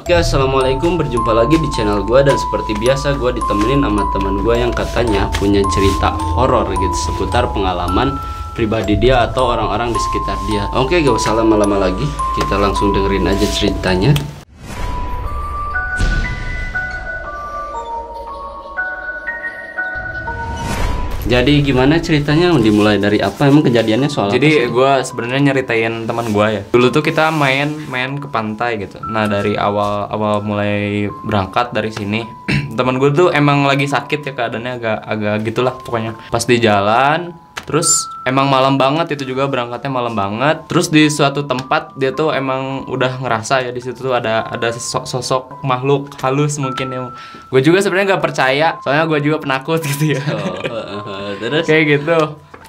Oke, assalamualaikum, berjumpa lagi di channel gue. Dan seperti biasa gue ditemenin sama teman gue yang katanya punya cerita horor gitu seputar pengalaman pribadi dia atau orang-orang di sekitar dia. Oke, gak usah lama-lama lagi, kita langsung dengerin aja ceritanya. Jadi gimana ceritanya? Dimulai dari apa? Emang kejadiannya soal Jadi apa? gue sebenarnya nyeritain teman gue ya. Dulu tuh kita main ke pantai gitu. Nah dari awal mulai berangkat dari sini, teman gue tuh emang lagi sakit ya, keadaannya agak gitulah pokoknya. Pas di jalan, terus emang malam banget, itu juga berangkatnya malam banget. Terus di suatu tempat dia tuh emang udah ngerasa ya di situ tuh ada sosok makhluk halus mungkin ya. Gue juga sebenarnya nggak percaya, soalnya gue juga penakut gitu ya. Terus Kayak gitu.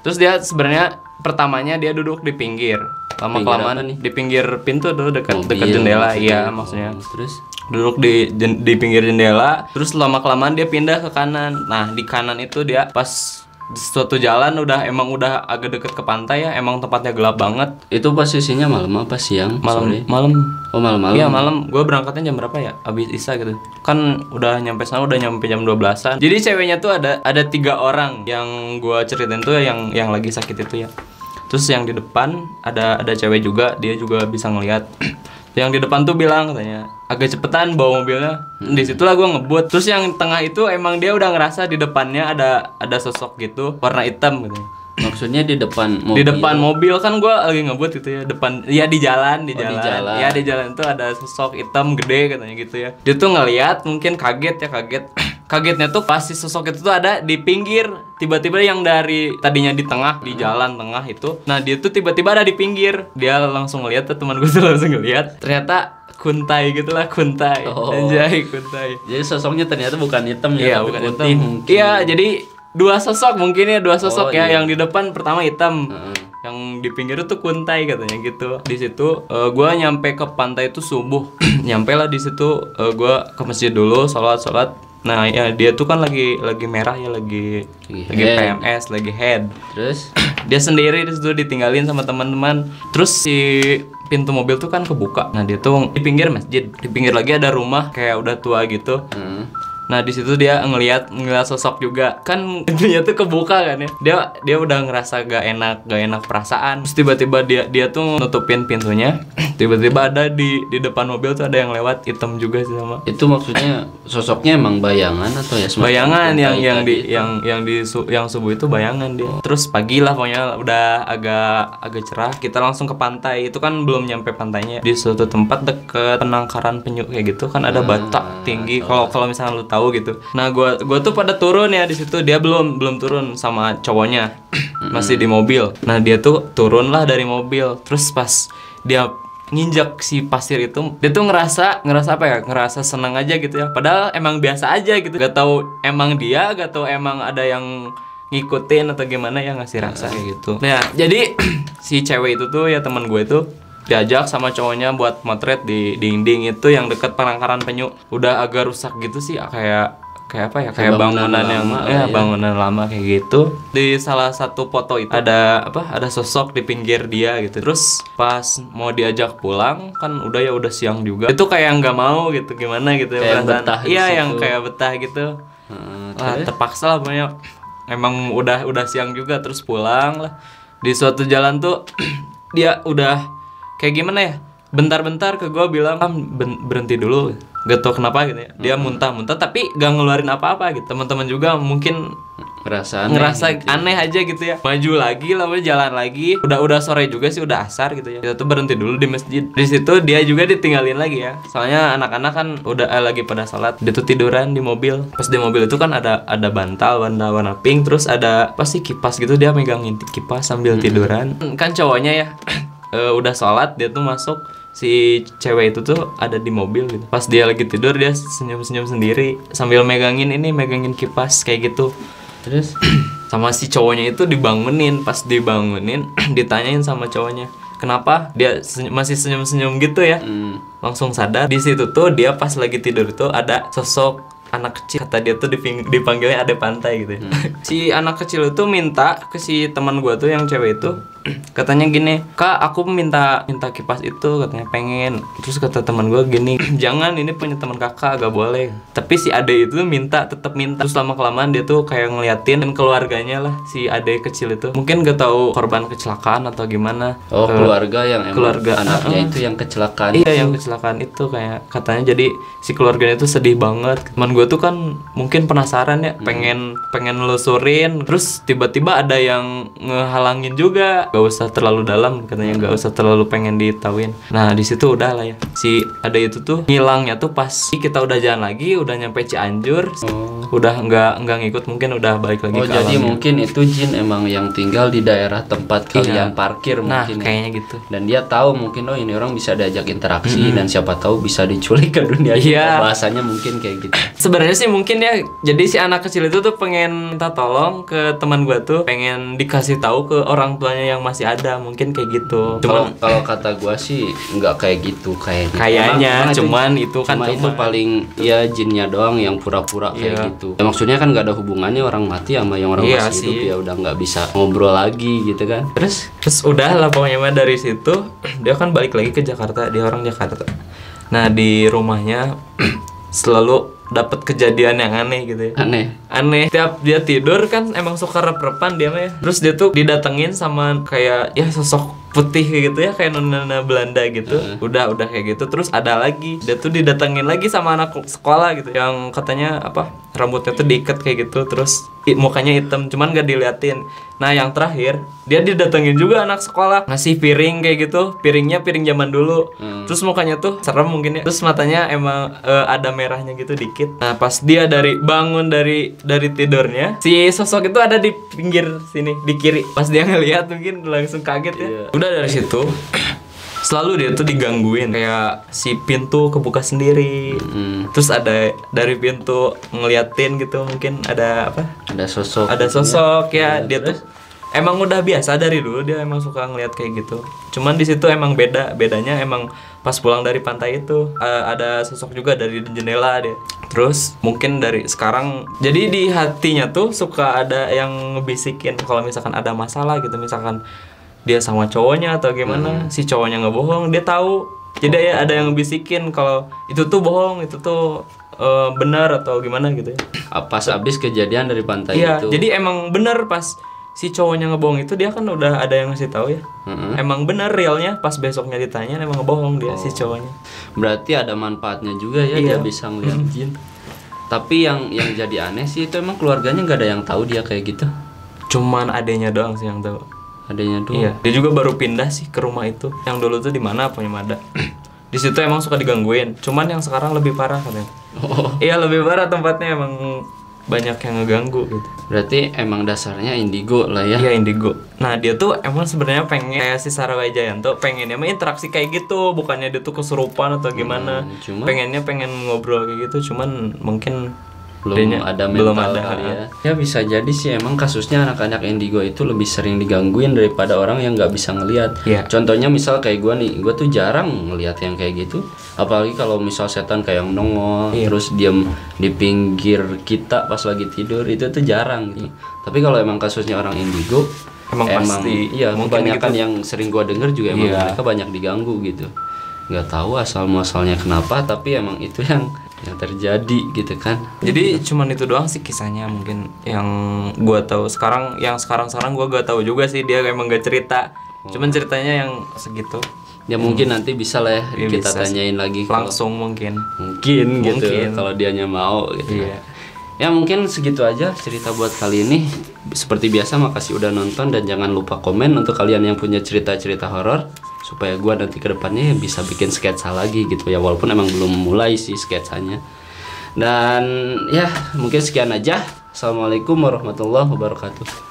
Terus dia sebenarnya pertamanya dia duduk di pinggir. Lama kelamaan di pinggir pintu tuh dekat jendela, iya maksudnya. Terus Duduk di pinggir jendela, terus lama kelamaan dia pindah ke kanan. Nah, di kanan itu dia pas di suatu jalan udah agak deket ke pantai ya, emang tempatnya gelap banget. itu posisinya malam apa siang? Sore? Malam. Oh, malam-malam. Iya malam. Gue berangkatnya jam berapa ya? Abis Isya gitu. Kan udah nyampe sana udah nyampe jam 12-an. Jadi ceweknya tuh ada 3 orang yang gue ceritain tuh yang lagi sakit itu ya. Terus yang di depan ada cewek juga, dia juga bisa ngelihat. Yang di depan tuh bilang katanya agak cepetan bawa mobilnya. Disitulah gue ngebut. Terus yang tengah itu emang dia udah ngerasa di depannya ada sosok gitu warna hitam gitu. Maksudnya di depan mobil? Di depan mobil kan gue lagi ngebut gitu ya, depan ya di jalan. Di jalan. Ya di jalan tuh ada sosok hitam gede katanya gitu ya. Dia tuh ngeliat, mungkin kaget. Kagetnya tuh pasti sosok itu tuh ada di pinggir. Tiba-tiba yang dari tadinya di tengah, di jalan tengah itu. Nah dia tuh tiba-tiba ada di pinggir. Dia langsung ngeliat tuh, teman gue tuh langsung ngeliat. Ternyata kuntai gitulah, kuntai. Oh. Anjay, kuntai. Jadi sosoknya ternyata bukan hitam ya, Iya, tapi bukan putih hitam. mungkin. Iya, jadi dua sosok Oh, ya. iya. Yang di depan pertama hitam. Yang di pinggir itu kuntai katanya gitu. Di situ gua nyampe ke pantai itu subuh. Nyampe lah di situ, gua ke masjid dulu, sholat. Nah, ya dia tuh kan lagi merah ya, lagi head. PMS, lagi head. Terus Dia sendiri di situ ditinggalin sama teman-teman. Terus si pintu mobil tuh kan kebuka. Nah, dia tuh di pinggir masjid. Di pinggir lagi ada rumah kayak udah tua gitu. Nah di situ dia ngelihat sosok juga, kan pintunya tuh kebuka kan ya. Dia udah ngerasa gak enak perasaan. Terus tiba-tiba dia tuh nutupin pintunya. Tiba-tiba ada di depan mobil tuh ada yang lewat hitam juga sih sama. itu maksudnya sosoknya emang bayangan atau ya semacam Bayangan kuntai yang tadi? yang subuh itu bayangan dia. Terus pagi lah pokoknya udah agak cerah. Kita langsung ke pantai. Itu kan belum nyampe pantainya. Di suatu tempat deket penangkaran penyu kayak gitu kan ada batak tinggi. Kalau misalnya lu tahu gitu. Nah, gua tuh pada turun ya di situ. Dia belum turun sama cowoknya. Masih di mobil. Nah, dia tuh turun lah dari mobil. Terus pas dia nginjak si pasir itu, dia tuh ngerasa apa ya? Ngerasa senang aja gitu ya. Padahal emang biasa aja gitu. Gak tahu emang ada yang ngikutin atau gimana ya, ngasih rasa kayak gitu. Nah, jadi si cewek itu tuh ya, teman gue itu diajak sama cowoknya buat motret di dinding itu yang deket penangkaran penyu. Udah agak rusak gitu sih, kayak apa ya? Kayak bangunan yang bangunan lama kayak gitu. Di salah satu foto itu ada sosok di pinggir dia gitu. Terus pas mau diajak pulang kan udah siang juga. Itu kayak nggak mau gitu, gimana gitu ya, Kayak betah di iya, situ. yang kayak betah gitu. Terpaksa lah pokoknya. Emang udah siang juga, terus pulang lah. Di suatu jalan tuh dia udah kayak gimana ya? Bentar-bentar ke gue bilang, berhenti dulu. Gak tau kenapa gitu ya. Dia muntah-muntah tapi gak ngeluarin apa-apa gitu. Teman-teman juga mungkin ngerasa gitu. aneh aja gitu ya. Maju lagi lah, jalan lagi. Udah sore juga sih, udah asar gitu ya. Kita tuh berhenti dulu di masjid. Di situ dia juga ditinggalin lagi ya. Soalnya anak-anak kan udah lagi pada salat. Dia tuh tiduran di mobil. Pas di mobil itu kan ada bantal warna pink, terus ada pasti kipas gitu, dia megangin kipas sambil tiduran. Kan cowoknya ya udah sholat, dia tuh masuk. Si cewek itu tuh ada di mobil gitu. Pas dia lagi tidur, dia senyum-senyum sendiri sambil megangin kipas kayak gitu. Terus sama si cowoknya itu dibangunin. Pas dibangunin ditanyain sama cowoknya, kenapa dia masih senyum-senyum gitu ya. Langsung sadar. Di situ tuh dia pas lagi tidur itu ada sosok anak kecil. Kata dia tuh dipanggilnya ada pantai gitu ya. Si anak kecil itu minta ke si teman gua tuh yang cewek itu katanya gini, "Kak, aku minta kipas itu," katanya pengen. Terus kata teman gue gini, "Jangan, ini punya teman kakak, gak boleh." Tapi si ade itu tetap minta. Terus lama kelamaan dia tuh kayak ngeliatin keluarganya lah, si ade kecil itu. Mungkin gak tahu korban kecelakaan atau gimana. Oh, keluarga yang emang keluarga anaknya itu yang kecelakaan. Iya, yang kecelakaan itu kayak katanya jadi si keluarganya itu sedih banget. Teman gue tuh kan mungkin penasaran ya, pengen nelusurin. Terus tiba-tiba ada yang ngehalangin juga. Gak usah terlalu dalam katanya, gak usah terlalu pengen ditauin. Nah di situ udah lah ya, si ada itu tuh ngilangnya tuh pas kita udah jalan lagi, udah nyampe Cianjur. Udah nggak ngikut, mungkin udah balik lagi ke jadi alamnya. mungkin itu jin emang yang tinggal di daerah tempat kalian parkir Nah mungkin. kayaknya gitu. Dan dia tahu mungkin ini orang bisa diajak interaksi dan siapa tahu bisa diculik ke dunia Iya. bahasanya mungkin kayak gitu. Sebenarnya sih mungkin ya, jadi si anak kecil itu tuh pengen minta tolong ke teman gua tuh, pengen dikasih tahu ke orang tuanya yang masih ada, mungkin kayak gitu. Kalau kata gua sih nggak kayak gitu Kayaknya cuman itu kan itu paling ya jinnya doang yang pura-pura kayak gitu. Ya, maksudnya kan nggak ada hubungannya orang mati sama yang orang masih hidup, ya udah nggak bisa ngobrol lagi gitu kan. Terus udah lah pokoknya mah dari situ dia kan balik lagi ke Jakarta, dia orang Jakarta. Nah di rumahnya selalu dapat kejadian yang aneh gitu ya. Aneh. Tiap dia tidur kan emang suka rep-repan dia mah ya. Terus dia tuh didatengin sama kayak ya sosok putih gitu ya, kayak nona Belanda gitu. Udah kayak gitu. Terus ada lagi dia tuh didatengin lagi sama anak sekolah gitu yang katanya apa, rambutnya tuh diikat kayak gitu, terus mukanya hitam cuman gak diliatin. Nah yang terakhir dia didatengin juga anak sekolah, ngasih piring kayak gitu, piringnya piring zaman dulu. Terus mukanya tuh serem mungkin ya, terus matanya emang ada merahnya gitu dikit. Nah pas dia bangun dari tidurnya, si sosok itu ada di pinggir sini di kiri. Pas dia ngeliat mungkin langsung kaget ya. Udah dari situ selalu dia tuh digangguin, kayak si pintu kebuka sendiri. Terus ada dari pintu ngeliatin gitu, mungkin ada apa? Ada sosok ya. Dia tuh emang udah biasa dari dulu, dia emang suka ngeliat kayak gitu. Cuman di situ emang bedanya emang pas pulang dari pantai itu ada sosok juga dari jendela dia. Terus mungkin dari sekarang jadi di hatinya tuh suka ada yang ngebisikin kalau misalkan ada masalah gitu, misalkan dia sama cowoknya atau gimana, si cowoknya ngebohong, dia tahu. Jadi ya ada yang bisikin kalau itu tuh bohong, itu tuh benar atau gimana gitu ya. Pas abis kejadian dari pantai iya, itu. jadi emang benar pas si cowoknya ngebohong itu, dia kan udah ada yang ngasih tahu ya. Emang benar realnya, pas besoknya ditanya emang ngebohong dia si cowoknya. Berarti ada manfaatnya juga ya, dia bisa ngeliat jin. Tapi yang jadi aneh sih itu emang keluarganya nggak ada yang tahu dia kayak gitu. Cuman adenya doang sih yang tahu. Adanya doang. Iya, dia juga baru pindah sih ke rumah itu. Yang dulu tuh di mana punya Mada. Di situ emang suka digangguin. Cuman yang sekarang lebih parah katanya. Iya, lebih parah tempatnya, emang banyak yang ngeganggu gitu. Berarti emang dasarnya indigo lah ya. Iya, indigo. Nah, dia tuh emang sebenarnya pengen kayak si Saraway Jayanto, pengennya emang interaksi kayak gitu, bukannya dia tuh kesurupan atau gimana. Pengen ngobrol kayak gitu, cuman mungkin belum ada kali ya. Ya bisa jadi sih emang kasusnya anak-anak indigo itu lebih sering digangguin daripada orang yang nggak bisa ngelihat. Contohnya misal kayak gue nih, gue tuh jarang ngelihat yang kayak gitu. Apalagi kalau misal setan kayak yang nongol terus diam di pinggir kita pas lagi tidur, itu tuh jarang gitu. Tapi kalau emang kasusnya orang indigo, emang pasti iya, kebanyakan gitu. Yang sering gue denger juga emang mereka banyak diganggu gitu. Nggak tahu asal muasalnya kenapa, tapi emang itu yang terjadi gitu kan. Jadi cuman itu doang sih kisahnya mungkin yang gua tahu. Sekarang gua gak tahu juga sih, dia emang gak cerita. Cuman ceritanya yang segitu. Ya mungkin nanti bisa lah ya, kita tanyain lagi langsung mungkin gitu kalau dianya mau gitu. Ya mungkin segitu aja cerita buat kali ini. Seperti biasa, makasih udah nonton dan jangan lupa komen untuk kalian yang punya cerita-cerita horor, supaya gua nanti kedepannya bisa bikin sketsa lagi gitu ya, walaupun emang belum mulai sih sketsanya. Dan ya mungkin sekian aja. Assalamualaikum warahmatullahi wabarakatuh.